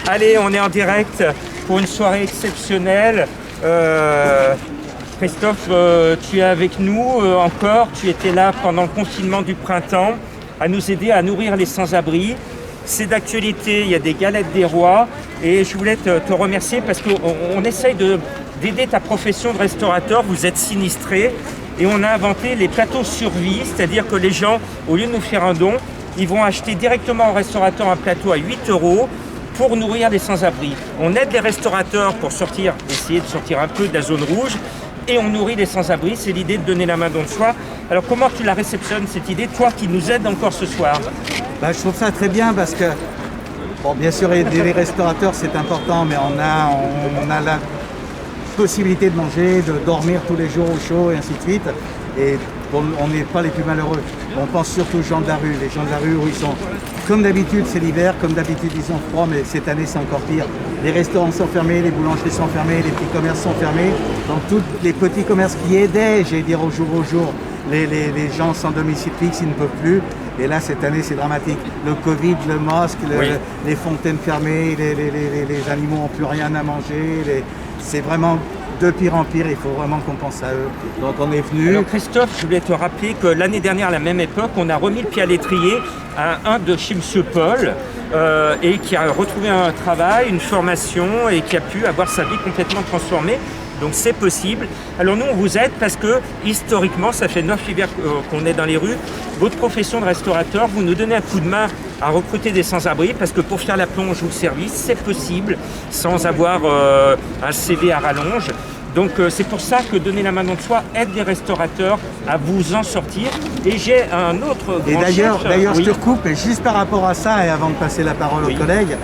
Allez, on est en direct pour une soirée exceptionnelle. Christophe, tu es avec nous encore. Tu étais là pendant le confinement du printemps à nous aider à nourrir les sans-abri. C'est d'actualité, il y a des galettes des rois et je voulais te remercier parce qu'on essaye d'aider ta profession de restaurateur. Vous êtes sinistrés et on a inventé les plateaux survie, c'est-à-dire que les gens, au lieu de nous faire un don, ils vont acheter directement au restaurateur un plateau à 8 € pour nourrir les sans-abri. On aide les restaurateurs pour essayer de sortir un peu de la zone rouge et on nourrit les sans-abri. C'est l'idée de donner la main don de soi. Alors comment tu la réceptionnes cette idée, toi qui nous aides encore ce soir? Je trouve ça très bien parce que, bien sûr, aider les restaurateurs c'est important, mais on a la possibilité de manger, de dormir tous les jours au chaud et ainsi de suite. Et on n'est pas les plus malheureux. On pense surtout aux gens de la rue. Les gens de la rue où ils sont, comme d'habitude, c'est l'hiver, comme d'habitude ils ont froid, mais cette année c'est encore pire. Les restaurants sont fermés, les boulangeries sont fermées, les petits commerces sont fermés. Donc tous les petits commerces qui aidaient, au jour, les gens sans domicile fixe, ils ne peuvent plus. Et là, cette année, c'est dramatique. Le Covid, le masque, les fontaines fermées, les animaux n'ont plus rien à manger. C'est vraiment de pire en pire, il faut vraiment qu'on pense à eux. Donc on est venu. Alors Christophe, je voulais te rappeler que l'année dernière, à la même époque, on a remis le pied à l'étrier à un de chez M. Paul et qui a retrouvé un travail, une formation et qui a pu avoir sa vie complètement transformée. Donc c'est possible. Alors nous on vous aide parce que historiquement ça fait 9 hivers qu'on est dans les rues. Votre profession de restaurateur, vous nous donnez un coup de main à recruter des sans-abri parce que pour faire la plonge ou le service c'est possible sans avoir un CV à rallonge. Donc c'est pour ça que donner la main don de soi aide les restaurateurs à vous en sortir. Et j'ai un autre grand d'ailleurs je te recoupe, et juste par rapport à ça et avant de passer la parole aux collègues,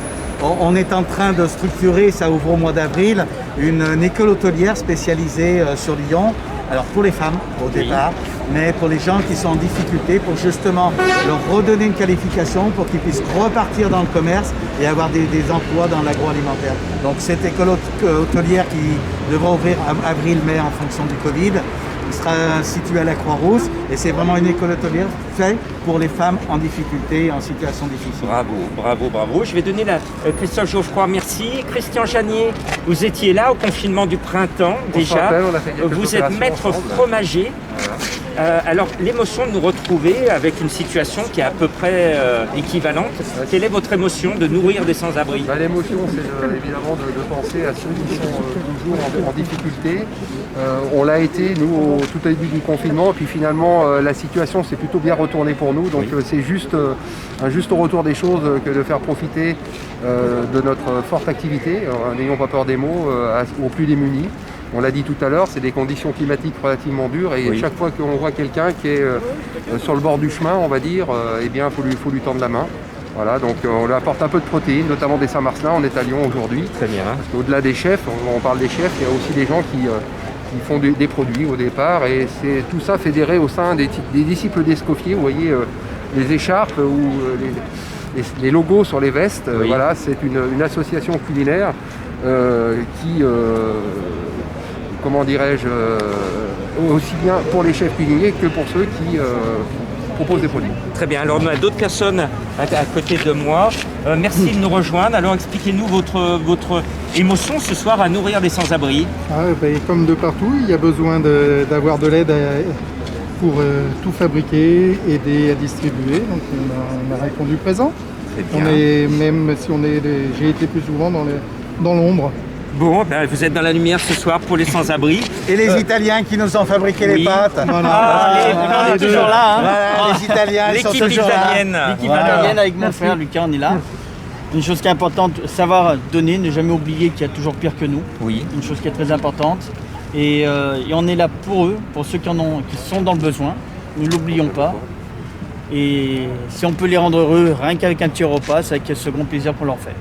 on est en train de structurer, ça ouvre au mois d'avril, une école hôtelière spécialisée sur Lyon. Alors pour les femmes au départ, mais pour les gens qui sont en difficulté, pour justement leur redonner une qualification pour qu'ils puissent repartir dans le commerce et avoir des emplois dans l'agroalimentaire. Donc cette école hôtelière qui devra ouvrir avril-mai en fonction du Covid, sera située à la Croix-Rousse et c'est vraiment une école hôtelière faite pour les femmes en difficulté et en situation difficile. Bravo. Je vais donner Christophe Geoffroy, merci. Christian Janier, vous étiez là au confinement du printemps déjà. Vous êtes maître fromager. Alors l'émotion de nous retrouver avec une situation qui est à peu près équivalente. Quelle est votre émotion de nourrir des sans-abri? L'émotion c'est évidemment de penser à ceux qui sont toujours en difficulté. On l'a été nous tout au début du confinement, puis finalement la situation s'est plutôt bien retournée pour nous, donc c'est juste un juste retour des choses que de faire profiter de notre forte activité, n'ayons pas peur des mots, aux plus démunis. On l'a dit tout à l'heure, c'est des conditions climatiques relativement dures et chaque fois qu'on voit quelqu'un qui est sur le bord du chemin, on va dire, il faut lui tendre la main. Voilà, donc on lui apporte un peu de protéines, notamment des Saint-Marcelins. On est à Lyon aujourd'hui. Très bien. Parce qu'au-delà des chefs, on parle des chefs, il y a aussi des gens qui font des produits au départ et c'est tout ça fédéré au sein des disciples d'Escoffier. Vous voyez les écharpes ou les logos sur les vestes. Voilà, c'est une association culinaire qui comment dirais-je, aussi bien pour les chefs cuisiniers que pour ceux qui proposent des produits. Très bien, alors on a d'autres personnes à côté de moi. Merci de nous rejoindre. Alors expliquez-nous votre émotion ce soir à nourrir les sans-abri. Comme de partout, il y a besoin d'avoir de l'aide pour tout fabriquer, aider à distribuer. Donc on a répondu présent. J'ai été plus souvent dans l'ombre. Bon, vous êtes dans la lumière ce soir pour les sans-abri. Et les Italiens qui nous ont fabriqué les pâtes. On est toujours là. Les Italiens, ils sont toujours là. L'équipe italienne avec mon frère Lucas, on est là. Une chose qui est importante, savoir donner, ne jamais oublier qu'il y a toujours pire que nous. Oui. Une chose qui est très importante. Et on est là pour eux, pour ceux qui sont dans le besoin. Nous ne l'oublions pas. Et si on peut les rendre heureux, rien qu'avec un petit repas, c'est avec ce grand plaisir qu'on leur fait.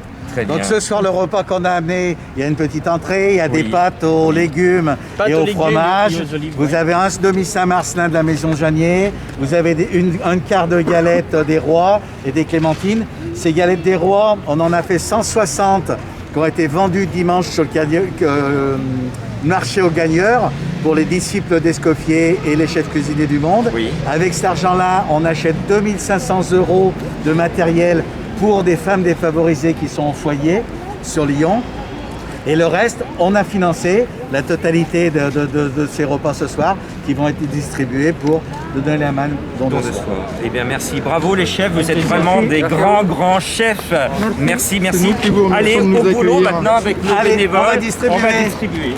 Donc ce soir, le repas qu'on a amené, il y a une petite entrée, il y a des pâtes aux légumes et au fromage. Vous avez un demi-Saint-Marcelin de la maison Janier. Vous avez un quart de galette des rois et des clémentines. Ces galettes des rois, on en a fait 160 qui ont été vendues dimanche sur le marché aux gagneurs pour les disciples d'Escoffier et les chefs cuisiniers du monde. Avec cet argent-là, on achète 2500 € de matériel pour des femmes défavorisées qui sont au foyer. sur Lyon. Et le reste, on a financé la totalité de ces repas ce soir qui vont être distribués pour le donner la main don de soi. Eh bien, merci. Bravo les chefs, vous êtes vraiment des grands chefs. Merci. C'est nous qui vous remercions Allez, de nous au boulot accueillir. maintenant avec nos Allez, bénévoles. on va distribuer. On va distribuer.